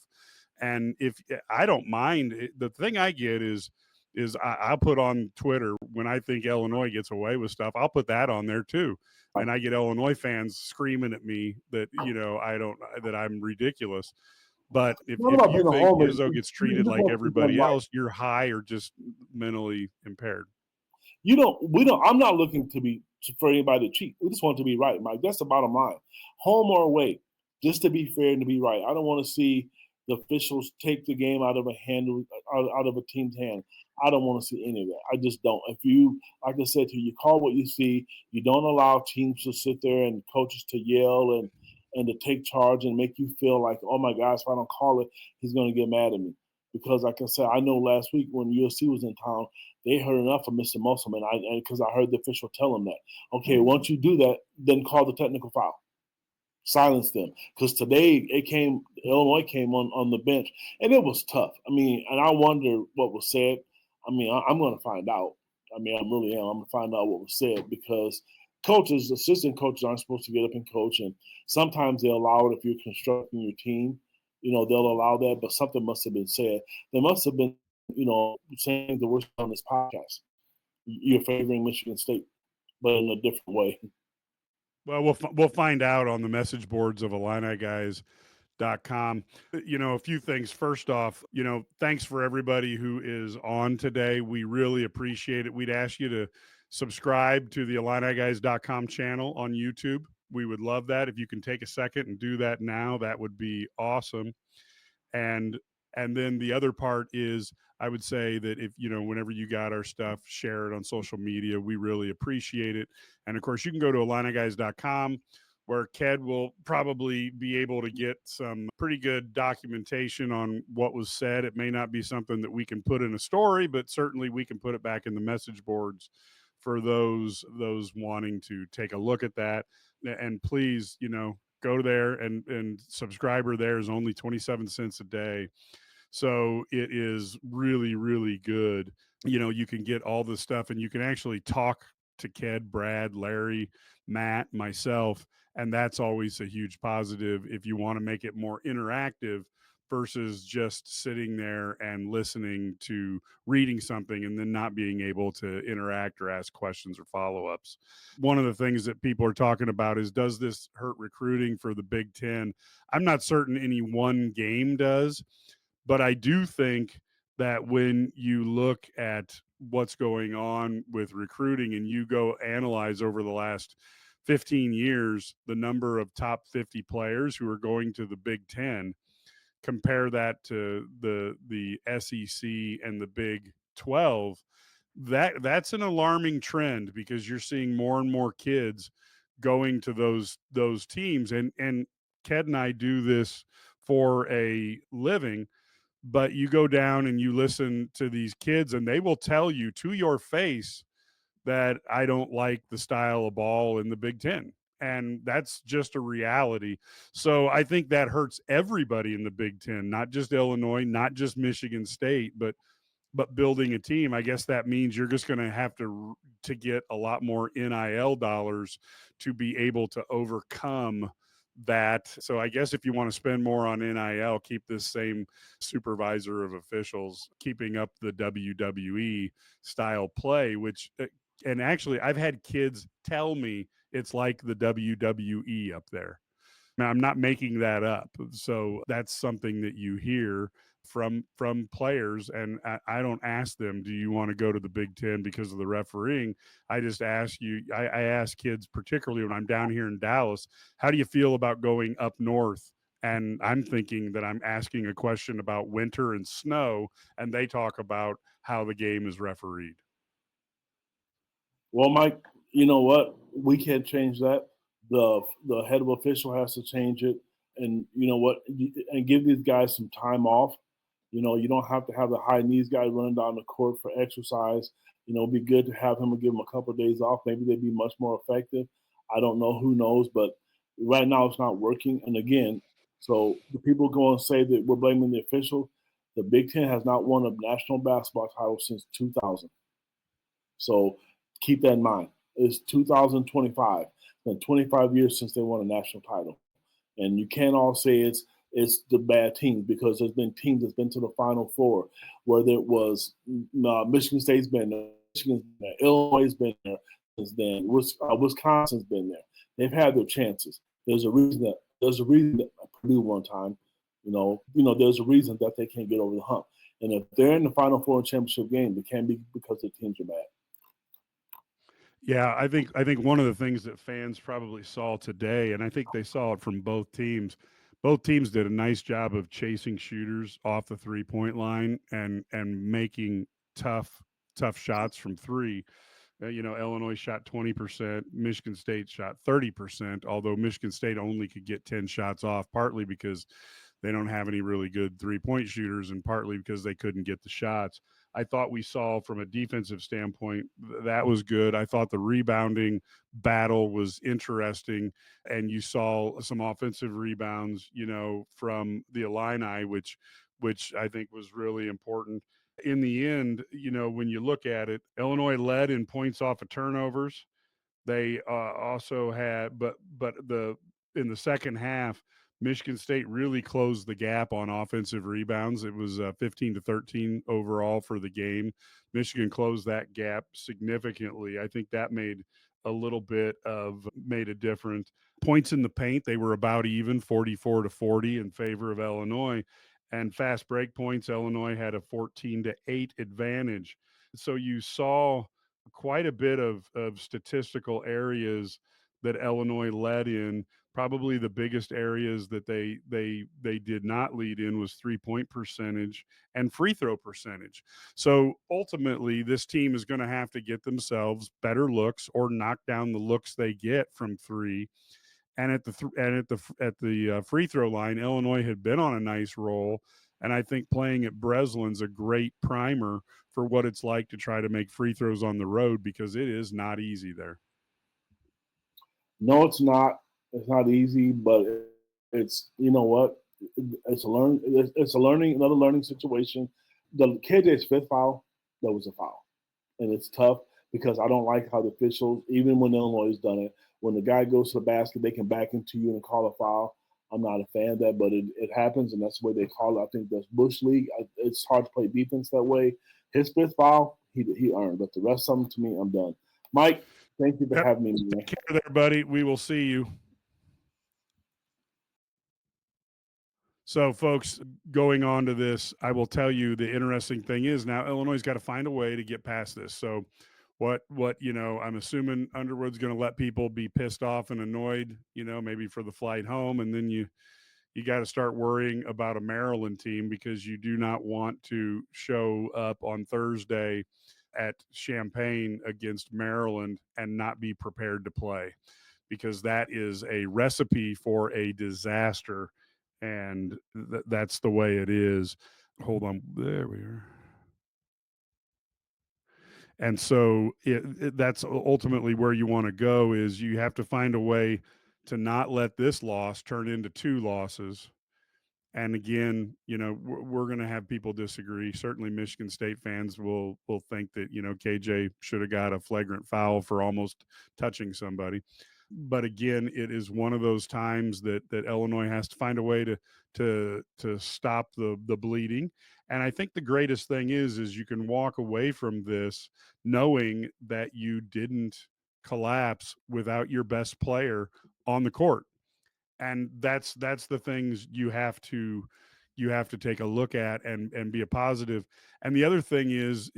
And if I don't mind, the thing I get is is I'll put on Twitter when I think Illinois gets away with stuff. I'll put that on there too, and I get Illinois fans screaming at me that that I'm ridiculous. But if you think Izzo gets treated like everybody else, you're high or just mentally impaired. I'm not looking for anybody to cheat. We just want it to be right, Mike. That's the bottom line. Home or away, just to be fair and to be right. I don't want to see the officials take the game out of a team's hand. I don't want to see any of that. I just don't. If you, like I said to you, call what you see. You don't allow teams to sit there and coaches to yell and to take charge and make you feel like, oh my gosh, if I don't call it, he's going to get mad at me. Because like I said, I know last week when USC was in town, they heard enough of Mr. Musselman because I heard the official tell him that. Okay, once you do that, then call the technical foul. Silence them. Because today Illinois came on the bench, and it was tough. I mean, and I wonder what was said. I mean, I'm going to find out. I mean, I really am. I'm going to find out what was said because assistant coaches aren't supposed to get up and coach, and sometimes they allow it if you're constructing your team. They'll allow that, but something must have been said. They must have been, saying the worst on this podcast. You're favoring Michigan State, but in a different way. Well, we'll find out on the message boards of IlliniGuys.com. A few things. First off, thanks for everybody who is on today. We really appreciate it. We'd ask you to subscribe to the IlliniGuys.com channel on YouTube. We would love that. If you can take a second and do that now, that would be awesome. And then the other part is, I would say that if, whenever you got our stuff, share it on social media. We really appreciate it. And of course, you can go to IlliniGuys.com, where Ked will probably be able to get some pretty good documentation on what was said. It may not be something that we can put in a story, but certainly we can put it back in the message boards for those wanting to take a look at that. And please, go there and subscriber there is only 27 cents a day. So it is really, really good. You can get all this stuff and you can actually talk to Ked, Brad, Larry, Matt, myself. And that's always a huge positive if you want to make it more interactive versus just sitting there and listening to reading something and then not being able to interact or ask questions or follow-ups. One of the things that people are talking about is, does this hurt recruiting for the Big Ten? I'm not certain any one game does, but I do think that when you look at what's going on with recruiting and you go analyze over the last 15 years, the number of top 50 players who are going to the Big Ten, compare that to the SEC and the Big 12, that's an alarming trend because you're seeing more and more kids going to those teams. And Ked and I do this for a living, but you go down and you listen to these kids and they will tell you to your face that I don't like the style of ball in the Big Ten. And that's just a reality. So I think that hurts everybody in the Big Ten, not just Illinois, not just Michigan State, but building a team. I guess that means you're just going to have to get a lot more NIL dollars to be able to overcome that. So I guess if you want to spend more on NIL, keep this same supervisor of officials keeping up the WWE style play, which, and actually I've had kids tell me it's like the WWE up there. Now, I'm not making that up. So that's something that you hear from players. And I don't ask them, do you want to go to the Big Ten because of the refereeing? I just ask you, I ask kids, particularly when I'm down here in Dallas, how do you feel about going up north? And I'm thinking that I'm asking a question about winter and snow, and they talk about how the game is refereed. Well, Mike, you know what? We can't change that. The head of official has to change it. And you know what? And give these guys some time off. You don't have to have the high knees guy running down the court for exercise. It'd be good to have him and give him a couple of days off. Maybe they'd be much more effective. I don't know. Who knows? But right now it's not working. And again, so the people go and say that we're blaming the officials. The Big Ten has not won a national basketball title since 2000. So keep that in mind. It's 2025. It's been 25 years since they won a national title. And you can't all say it's it's the bad teams, because there's been teams that's been to the Final Four, whether it was Michigan State's been there, Michigan's been there, Illinois has been there since then, Wisconsin's been there. They've had their chances. There's a reason that Purdue one time, there's a reason that they can't get over the hump. And if they're in the Final Four championship game, it can't be because the teams are bad. Yeah, I think one of the things that fans probably saw today, and I think they saw it from both teams. Both teams did a nice job of chasing shooters off the 3-point line and making tough shots from three. Illinois shot 20%, Michigan State shot 30%, although Michigan State only could get 10 shots off, partly because they don't have any really good 3-point shooters and partly because they couldn't get the shots. I thought we saw from a defensive standpoint that was good. I thought the rebounding battle was interesting, and you saw some offensive rebounds, from the Illini, which I think was really important. In the end, when you look at it, Illinois led in points off of turnovers. They also had, but in the second half, Michigan State really closed the gap on offensive rebounds. It was 15-13 overall for the game. Michigan closed that gap significantly. I think that made a difference. Points in the paint, they were about even, 44-40 in favor of Illinois. And fast break points, Illinois had a 14-8 advantage. So you saw quite a bit of statistical areas that Illinois led in. Probably the biggest areas that they did not lead in was 3-point percentage and free throw percentage. So ultimately, this team is going to have to get themselves better looks or knock down the looks they get from three. And at the free throw line, Illinois had been on a nice roll, and I think playing at Breslin's a great primer for what it's like to try to make free throws on the road, because it is not easy there. No, it's not. It's not easy, but it's, you know what? It's another learning situation. The KJ's fifth foul, that was a foul, and it's tough because I don't like how the officials, even when Illinois has done it, when the guy goes to the basket, they can back into you and call a foul. I'm not a fan of that, but it happens, and that's the way they call it. I think that's Bush League. It's hard to play defense that way. His fifth foul, he earned, but the rest of them, to me, I'm done. Mike, thank you for having me. Take care there, buddy. We will see you. So, folks, going on to this, I will tell you the interesting thing is now Illinois' got to find a way to get past this. So, what I'm assuming Underwood's going to let people be pissed off and annoyed, maybe for the flight home, and then you got to start worrying about a Maryland team, because you do not want to show up on Thursday at Champaign against Maryland and not be prepared to play, because that is a recipe for a disaster. And that's the way it is. Hold on. There we are. And so that's ultimately where you want to go, is you have to find a way to not let this loss turn into two losses. And again, we're going to have people disagree. Certainly Michigan State fans will think that, KJ should have got a flagrant foul for almost touching somebody. But again, it is one of those times that Illinois has to find a way to stop the bleeding. And I think the greatest thing is you can walk away from this knowing that you didn't collapse without your best player on the court. And that's the things you have to take a look at and be a positive. And the other thing is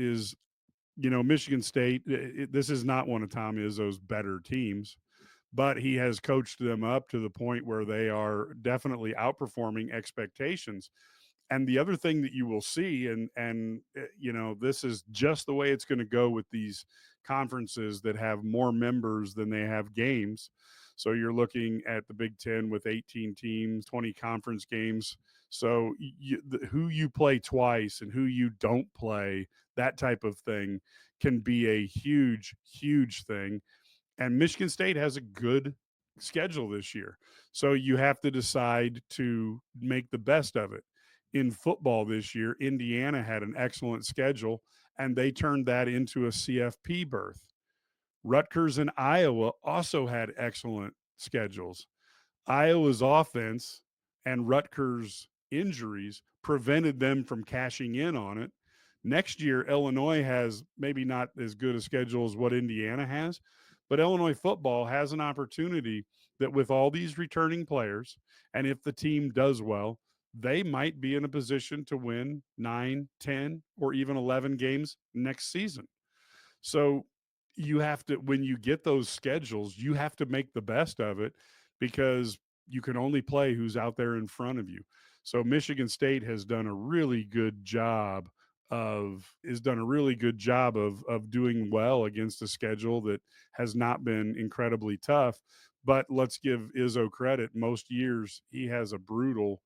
Michigan State, this is not one of Tom Izzo's better teams, but he has coached them up to the point where they are definitely outperforming expectations. And the other thing that you will see, and this is just the way it's going to go with these conferences that have more members than they have games. So you're looking at the Big Ten with 18 teams, 20 conference games. So who you play twice and who you don't play, that type of thing can be a huge, huge thing. And Michigan State has a good schedule this year. So you have to decide to make the best of it. In football this year, Indiana had an excellent schedule, and they turned that into a CFP berth. Rutgers and Iowa also had excellent schedules. Iowa's offense and Rutgers injuries prevented them from cashing in on it. Next year, Illinois has maybe not as good a schedule as what Indiana has, but Illinois football has an opportunity that with all these returning players, and if the team does well, they might be in a position to win 9, 10, or even 11 games next season. So you have to, when you get those schedules, you have to make the best of it because you can only play who's out there in front of you. So Michigan State has done a really good job of doing well against a schedule that has not been incredibly tough. But let's give Izzo credit. Most years he has a brutal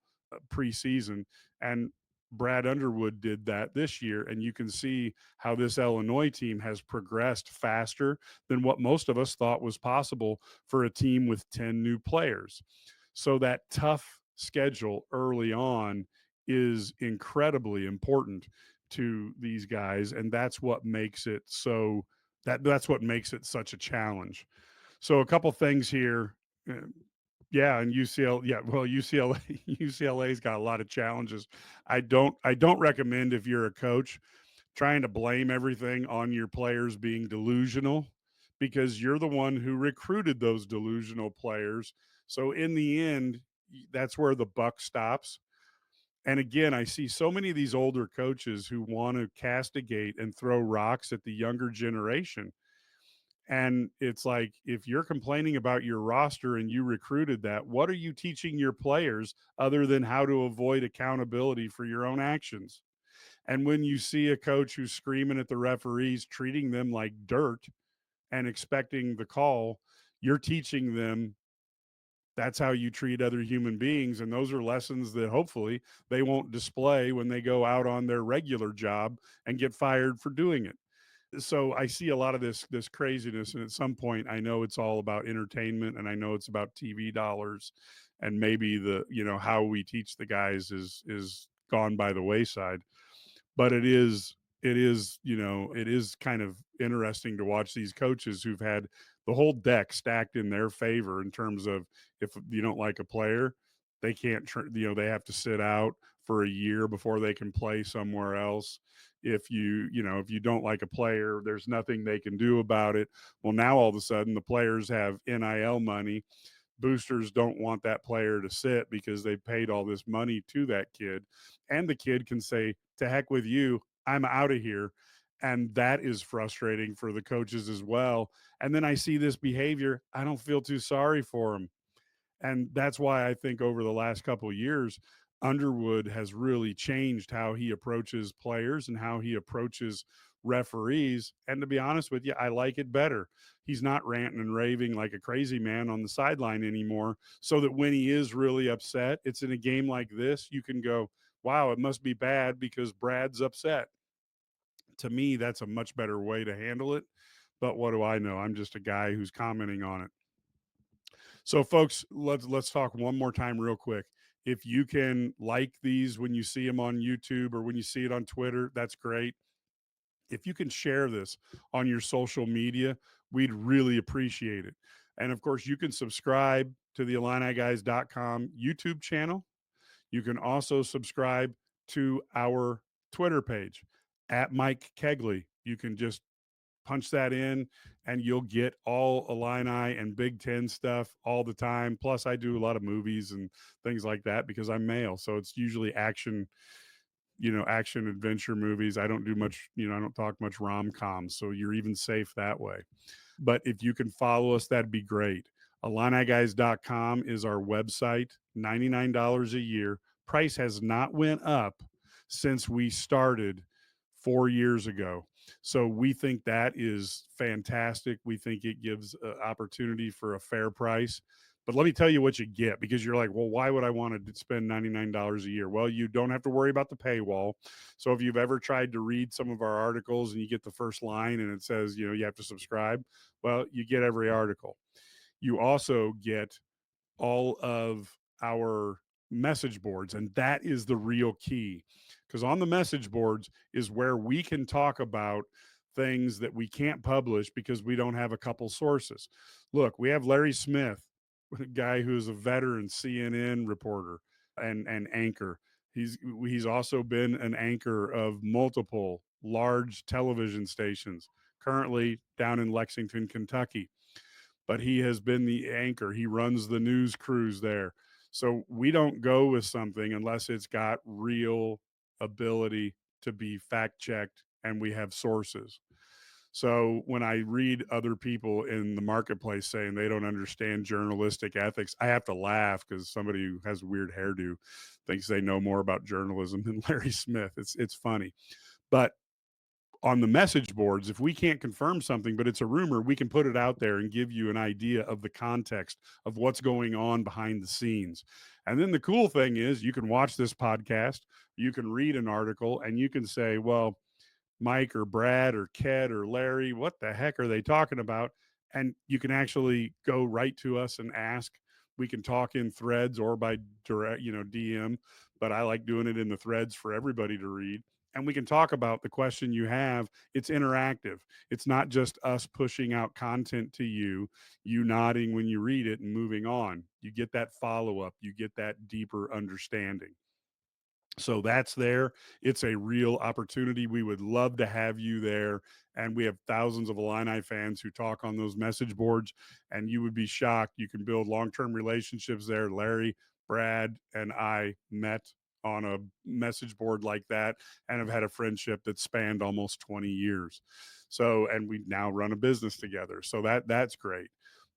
preseason, and Brad Underwood did that this year, and you can see how this Illinois team has progressed faster than what most of us thought was possible for a team with 10 new players. So that tough schedule early on is incredibly important to these guys, and that's what makes it so that's what makes it such a challenge. So a couple things here. Yeah, and UCLA, yeah, well, UCLA, UCLA's got a lot of challenges. I don't recommend if you're a coach trying to blame everything on your players being delusional because you're the one who recruited those delusional players. So in the end, that's where the buck stops. And again, I see so many of these older coaches who want to castigate and throw rocks at the younger generation. And it's like, if you're complaining about your roster and you recruited that, what are you teaching your players other than how to avoid accountability for your own actions? And when you see a coach who's screaming at the referees, treating them like dirt and expecting the call, you're teaching them that's how you treat other human beings. And those are lessons that hopefully they won't display when they go out on their regular job and get fired for doing it. So I see a lot of this craziness, and at some point I know it's all about entertainment, and I know it's about TV dollars, and maybe the how we teach the guys is gone by the wayside. But it is kind of interesting to watch these coaches who've had the whole deck stacked in their favor in terms of, if you don't like a player, they can't they have to sit out for a year before they can play somewhere else. If you don't like a player, there's nothing they can do about it. Well, now all of a sudden the players have NIL money. Boosters don't want that player to sit because they paid all this money to that kid, and the kid can say, to heck with you, I'm out of here. And that is frustrating for the coaches as well. And then I see this behavior, I don't feel too sorry for them. And that's why I think over the last couple of years, Underwood has really changed how he approaches players and how he approaches referees. And to be honest with you, I like it better. He's not ranting and raving like a crazy man on the sideline anymore, so that when he is really upset, it's in a game like this, you can go, wow, it must be bad because Brad's upset. To me, that's a much better way to handle it. But what do I know? I'm just a guy who's commenting on it. So, folks, let's talk one more time real quick. If you can like these when you see them on YouTube or when you see it on Twitter, that's great. If you can share this on your social media, we'd really appreciate it. And of course, you can subscribe to the IlliniGuys.com YouTube channel. You can also subscribe to our Twitter page at Mike Cagley. You can just punch that in and you'll get all Illini and Big Ten stuff all the time. Plus, I do a lot of movies and things like that because I'm male. So it's usually action adventure movies. I don't do much, I don't talk much rom-coms. So you're even safe that way. But if you can follow us, that'd be great. IlliniGuys.com is our website, $99 a year. Price has not went up since we started 4 years ago. So we think that is fantastic. We think it gives an opportunity for a fair price. But let me tell you what you get, because you're like, well, why would I want to spend $99 a year? Well, you don't have to worry about the paywall. So if you've ever tried to read some of our articles and you get the first line and it says, you have to subscribe, well, you get every article. You also get all of our message boards, and that is the real key, because on the message boards is where we can talk about things that we can't publish because we don't have a couple sources. Look, we have Larry Smith, a guy who's a veteran CNN reporter. and anchor. He's also been an anchor of multiple large television stations, currently down in Lexington, Kentucky. But he has been the anchor. He runs the news crews there. So we don't go with something unless it's got real ability to be fact checked and we have sources. So when I read other people in the marketplace saying they don't understand journalistic ethics, I have to laugh because somebody who has a weird hairdo thinks they know more about journalism than Larry Smith. It's funny. But on the message boards, if we can't confirm something, but it's a rumor, we can put it out there and give you an idea of the context of what's going on behind the scenes. And then the cool thing is you can watch this podcast, you can read an article, and you can say, well, Mike or Brad or Ked or Larry, what the heck are they talking about? And you can actually go right to us and ask. We can talk in threads or by direct, DM, but I like doing it in the threads for everybody to read. And we can talk about the question you have. It's interactive. It's not just us pushing out content to you, you nodding when you read it and moving on. You get that follow up, you get that deeper understanding. So that's there. It's a real opportunity. We would love to have you there. And we have thousands of Illini fans who talk on those message boards, and you would be shocked. You can build long-term relationships there. Larry, Brad, and I met on a message board like that and have had a friendship that spanned almost 20 years. So, and we now run a business together. So that's great.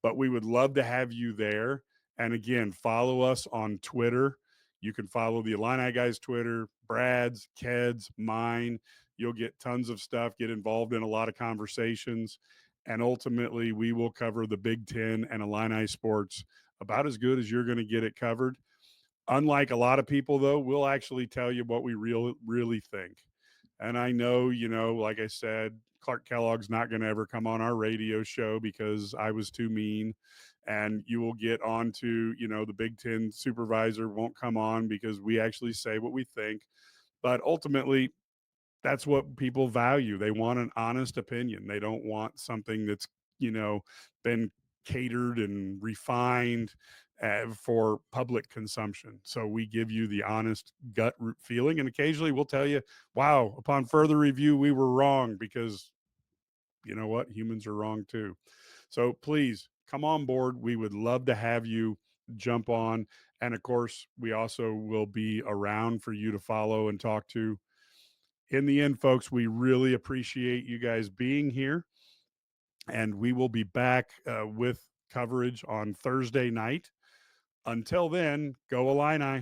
But we would love to have you there. And again, follow us on Twitter. You can follow the IlliniGuys Twitter, Brad's, Ked's, mine. You'll get tons of stuff, get involved in a lot of conversations. And ultimately, we will cover the Big Ten and Illini sports about as good as you're going to get it covered. Unlike a lot of people, though, we'll actually tell you what we really think. And I know, like I said, Clark Kellogg's not going to ever come on our radio show because I was too mean. And you will get on to, the Big Ten supervisor won't come on because we actually say what we think. But ultimately, that's what people value. They want an honest opinion. They don't want something that's, been catered and refined for public consumption. So we give you the honest gut feeling. And occasionally we'll tell you, wow, upon further review, we were wrong because you know what? Humans are wrong too. So please come on board. We would love to have you jump on. And of course, we also will be around for you to follow and talk to. In the end, folks, we really appreciate you guys being here. And we will be back with coverage on Thursday night. Until then, go Illini.